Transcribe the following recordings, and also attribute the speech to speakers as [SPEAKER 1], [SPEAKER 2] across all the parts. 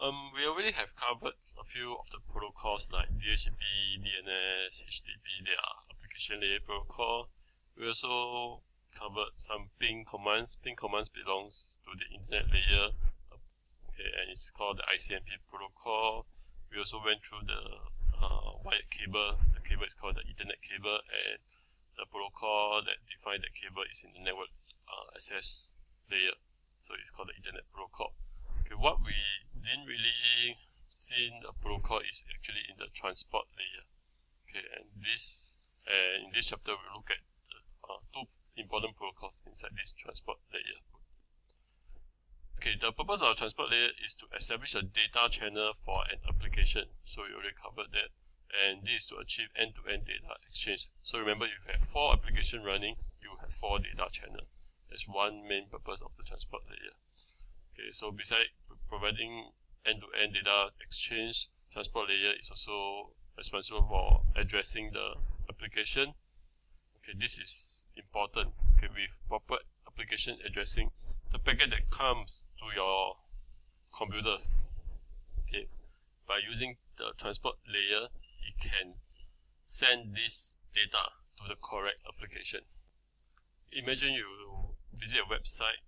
[SPEAKER 1] We already have covered a few of the protocols like DHCP, DNS, HTTP. They are application layer protocol. We also covered some ping commands. Ping commands belongs to the internet layer, okay, and it's called the ICMP protocol. We also went through the wired cable. The cable is called the Ethernet cable, and the protocol that defines the cable is in the network access layer. So it's called the Ethernet protocol. Okay, what we didn't really see in the protocol is actually in the transport layer. Okay, and in this chapter we'll look at the, two important protocols inside this transport layer. Okay, the purpose of the transport layer is to establish a data channel for an application. So we already covered that, and this is to achieve end-to-end data exchange. So remember, if you have 4 applications running, you have 4 data channels. That's one main purpose of the transport layer. Okay, so besides providing end-to-end data exchange, transport layer is also responsible for addressing the application. Okay, this is important. Okay, with proper application addressing, the packet that comes to your computer, okay, by using the transport layer, it can send this data to the correct application. Imagine you visit a website,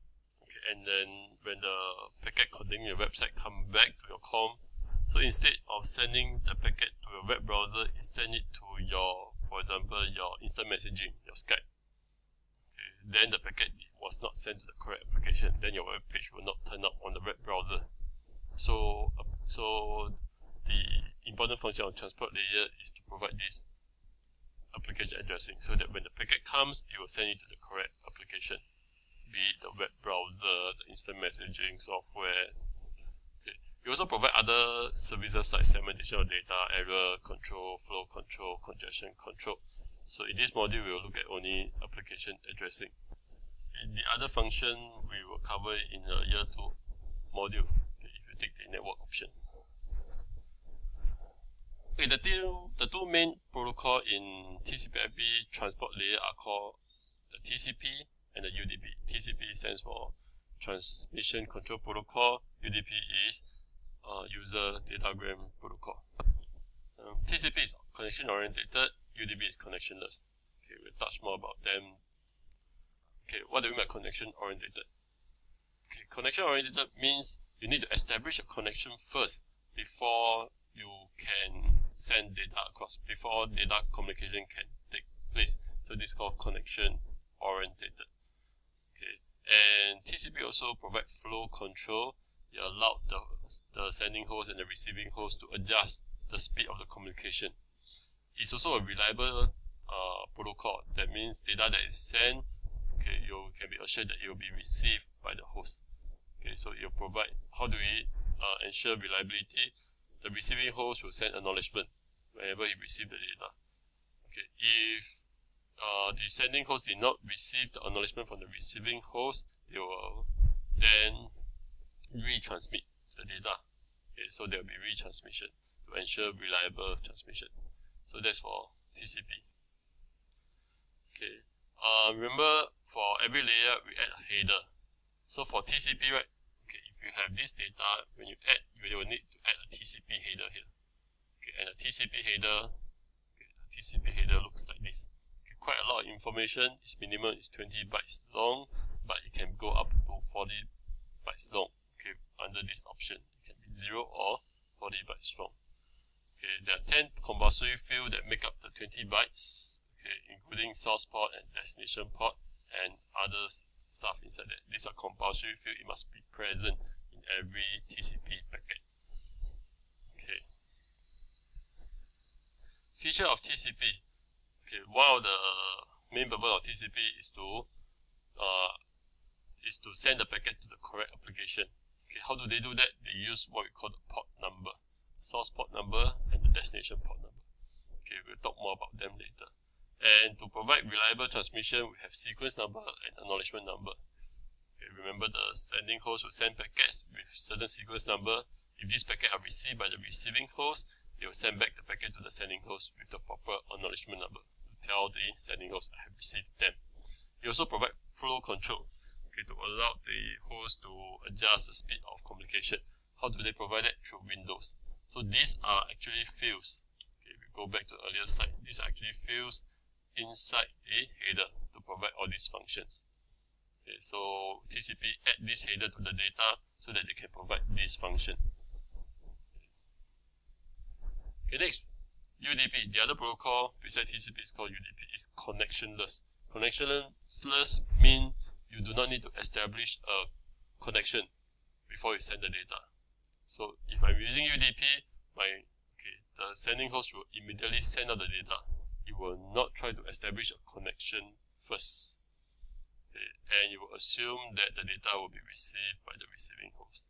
[SPEAKER 1] okay, and then when the packet containing your website comes back to your com, so instead of sending the packet to your web browser, you send it to your, for example, your instant messaging, your Skype. Okay, then the packet was not sent to the correct application, then your web page will not turn up on the web browser. So the important function of transport layer is to provide this application addressing, so that when the packet comes, it will send it to the correct application, be it the web browser, the instant messaging software. Okay. We also provide other services like segmentation of data, error control, flow control, congestion control. So in this module, we will look at only application addressing. In the other function, we will cover in the year 2 module, okay, if you take the network option. Okay, the two main protocol in TCP/IP transport layer are called the TCP and the UDP. TCP stands for Transmission Control Protocol. UDP is User Datagram Protocol. TCP is connection oriented. UDP is connectionless. Okay, we'll touch more about them. Okay, what do we mean by connection oriented? Okay, connection oriented means you need to establish a connection first before you can send data across, before data communication can take place. So this is called connection oriented. Okay, and TCP also provide flow control. It allows the sending host and the receiving host to adjust the speed of the communication. It's also a reliable protocol. That means data that is sent, okay, you can be assured that it will be received by the host. Okay, so it will provide, how do we ensure reliability? The receiving host will send acknowledgement whenever he receives the data. Okay, if the sending host did not receive the acknowledgement from the receiving host, they will then retransmit the data. Okay, so there will be retransmission to ensure reliable transmission. So that's for TCP. Okay, remember, for every layer we add a header. So for TCP, right? Okay, if you have this data, when you add, you will need to add a TCP header here. Okay, and a TCP header, okay, a TCP header looks like this. Okay, quite a lot of information. Its minimum is 20 bytes long, but it can go up to 40 bytes long. Okay, under this option, it can be 0 or 40 bytes long. Okay, there are 10 compulsory fields that make up the 20 bytes. Okay, including source port and destination port and other stuff inside that. These are compulsory fields. It must be present in every TCP packet. Okay. Feature of TCP. Okay, one of the main purpose of TCP is to send the packet to the correct application. Okay, how do they do that? They use what we call the port number, source port number, and the destination port number. Okay, we'll talk more about them later. And to provide reliable transmission, we have sequence number and acknowledgement number. Okay, remember, the sending host will send packets with certain sequence number. If these packets are received by the receiving host, they will send back the packet to the sending host with the proper acknowledgement number to tell the sending host I have received them. We also provide flow control, okay, to allow the host to adjust the speed of communication. How do they provide that? Through windows. So these are actually fields. Okay, we go back to the earlier slide. These are actually fields inside the header to provide all these functions. Okay, so TCP add this header to the data so that they can provide this function. Okay, next, UDP. The other protocol besides TCP is called UDP. It's connectionless. Connectionless means you do not need to establish a connection before you send the data. So if I'm using UDP, the sending host will immediately send out the data. It will not try to establish a connection first. Okay, and you will assume that the data will be received by the receiving host.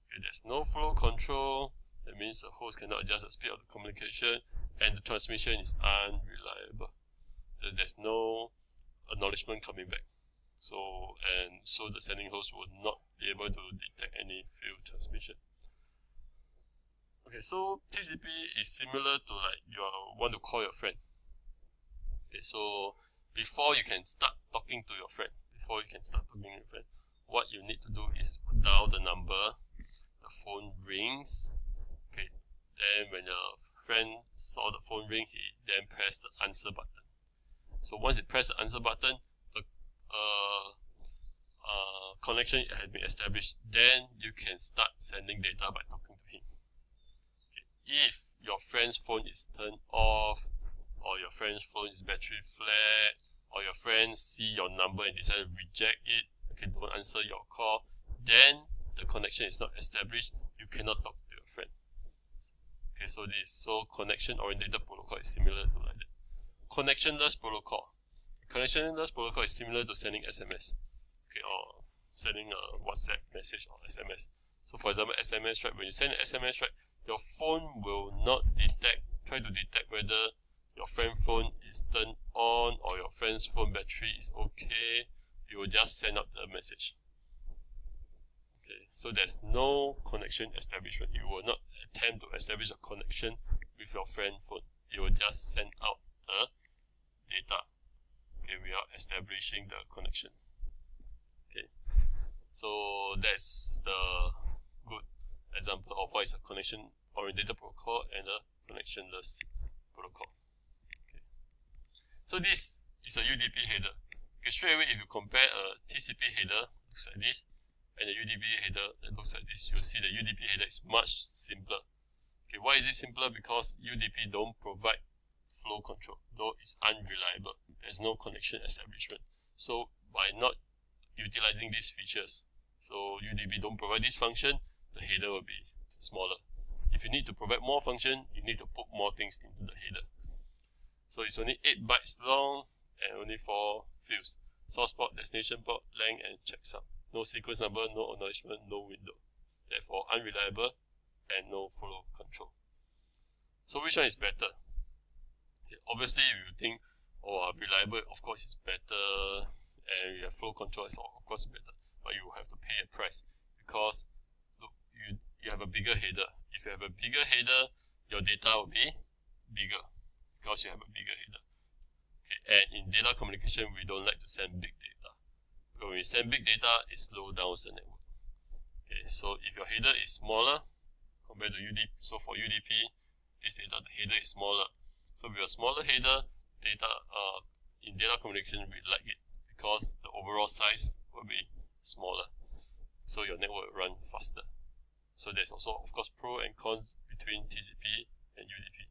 [SPEAKER 1] Okay, there's no flow control. That means the host cannot adjust the speed of the communication, and the transmission is unreliable. There's no acknowledgement coming back. So the sending host will not be able to detect any field transmission. Okay, so TCP is similar to like you want to call your friend. Okay, so before you can start talking to your friend, what you need to do is to dial the number, the phone rings. Okay, then when your friend saw the phone ring, he then pressed the answer button. So once he pressed the answer button, a connection has been established. Then you can start sending data by talking to him. Okay. If your friend's phone is turned off, or your friend's phone is battery flat, or your friends see your number and decide to reject it, okay, don't answer your call, then the connection is not established. You cannot talk to your friend. Okay, so connection-oriented protocol is similar to like that. Connectionless protocol. Connectionless protocol is similar to sending SMS, okay, or sending a WhatsApp message or SMS. So for example, SMS, right? When you send an SMS, right, your phone will not try to detect whether your friend's phone is turned on or your friend's phone battery is okay. It will just send out the message. Okay, so there's no connection establishment. You will not attempt to establish a connection with your friend's phone. It will just send out the data. Okay, without establishing the connection. Okay, so that's the good example of what is a connection-oriented protocol and a connectionless protocol. Okay, so this is a UDP header. Okay, straight away, if you compare a TCP header, looks like this, and a UDP header that looks like this, you'll see the UDP header is much simpler. Okay, why is it simpler? Because UDP don't provide flow control, though it's unreliable. There's no connection establishment. So by not utilizing these features, so UDP don't provide this function, the header will be smaller. If you need to provide more function, you need to put more things into the header. So it's only 8 bytes long and only 4 fields: source port, destination port, length, and checksum. No sequence number, no acknowledgement, no window. Therefore unreliable and no flow control. So which one is better? Okay, obviously, if you think, oh, reliable, of course it's better, and you have flow control, is of course better, but you have to pay a price because look, you have a bigger header. If you have a bigger header, your data will be bigger because you have a bigger header. Okay, and in data communication, we don't like to send big data. When we send big data, it slows down the network. Okay, so if your header is smaller compared to UDP, so for UDP, this data, the header is smaller. So with a smaller header, in data communication, we like it because the overall size will be smaller. So your network will run faster. So there's also, of course, pros and cons between TCP and UDP.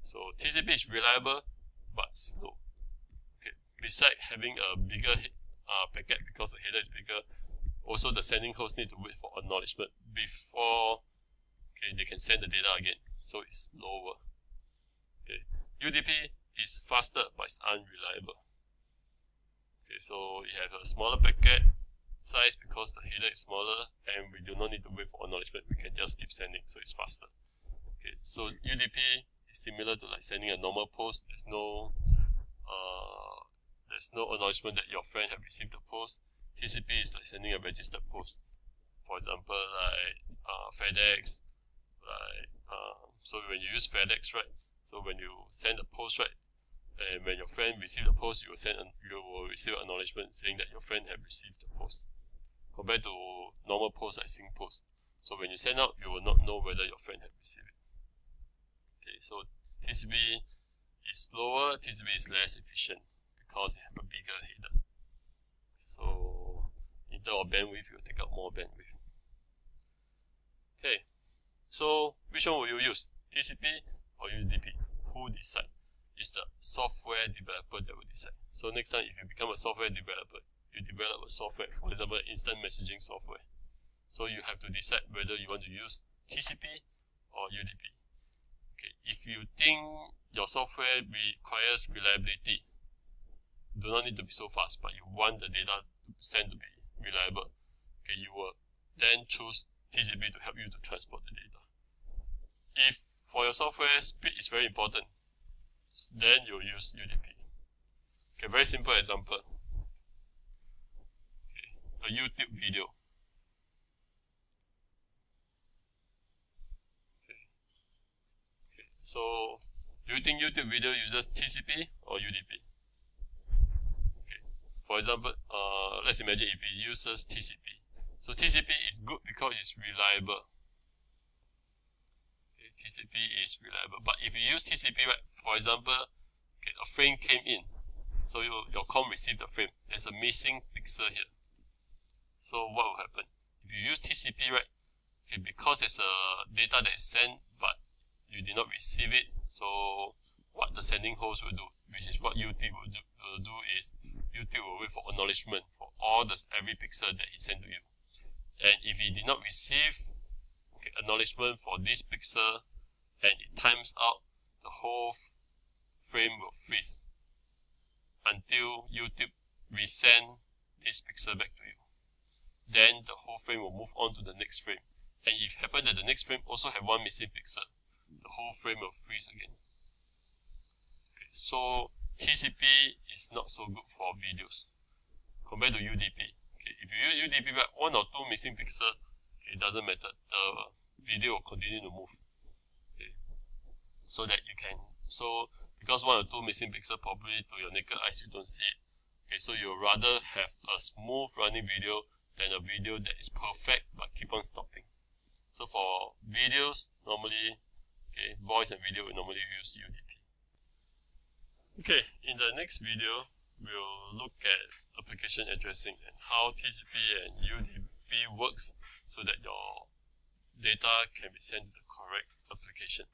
[SPEAKER 1] So TCP is reliable but slow. Okay. Besides having a bigger packet because the header is bigger, also the sending host need to wait for acknowledgement before they can send the data again. So it's slower. Okay. UDP is faster but it's unreliable. Okay, so you have a smaller packet size because the header is smaller and we do not need to wait for acknowledgement. We can just keep sending, so it's faster. Okay, so UDP is similar to like sending a normal post. There's no acknowledgement that your friend have received the post. TCP is like sending a registered post. For example, like FedEx, so when you use FedEx, right? So when you send a post, right, and when your friend receives the post, you will receive acknowledgement saying that your friend have received the post. Compared to normal posts like SingPost. So when you send out, you will not know whether your friend has received it. Okay, so TCP is slower, TCP is less efficient because it has a bigger header. So in terms of bandwidth, you will take up more bandwidth. Okay, so which one will you use? TCP or UDP? Who decide? It's the software developer that will decide. So next time, if you become a software developer, you develop a software, for example, instant messaging software. So you have to decide whether you want to use TCP or UDP. Okay, if you think your software requires reliability, do not need to be so fast, but you want the data to send to be reliable, okay, you will then choose TCP to help you to transport the data. If for your software speed is very important, then you'll use UDP. Okay, very simple example. Okay, a YouTube video. Okay, so do you think YouTube video uses TCP or UDP? Okay, for example, let's imagine if it uses TCP. So TCP is good because it's reliable. Okay, TCP is reliable. But if you use TCP, right, for example, okay, a frame came in. So your comm received the frame. There's a missing pixel here. So what will happen? If you use TCP, right, okay, because there's a data that is sent, but you did not receive it, so what the sending host will do, which is what YouTube will do is YouTube will wait for acknowledgement for every pixel that he sent to you. And if he did not receive acknowledgement for this pixel and it times out, the whole frame will freeze until YouTube resend this pixel back to you. Then the whole frame will move on to the next frame. And if it happens that the next frame also have one missing pixel, the whole frame will freeze again. Okay, so TCP is not so good for videos compared to UDP. Okay, if you use UDP, but one or two missing pixels, okay, it doesn't matter. The video will continue to move. Okay, so that you can, because one or two missing pixels, probably to your naked eyes you don't see it. Okay, so you'll rather have a smooth running video than a video that is perfect but keep on stopping. So for videos, normally, okay, voice and video will normally use UDP. Okay, in the next video, we'll look at application addressing and how TCP and UDP works so that your data can be sent to the correct application.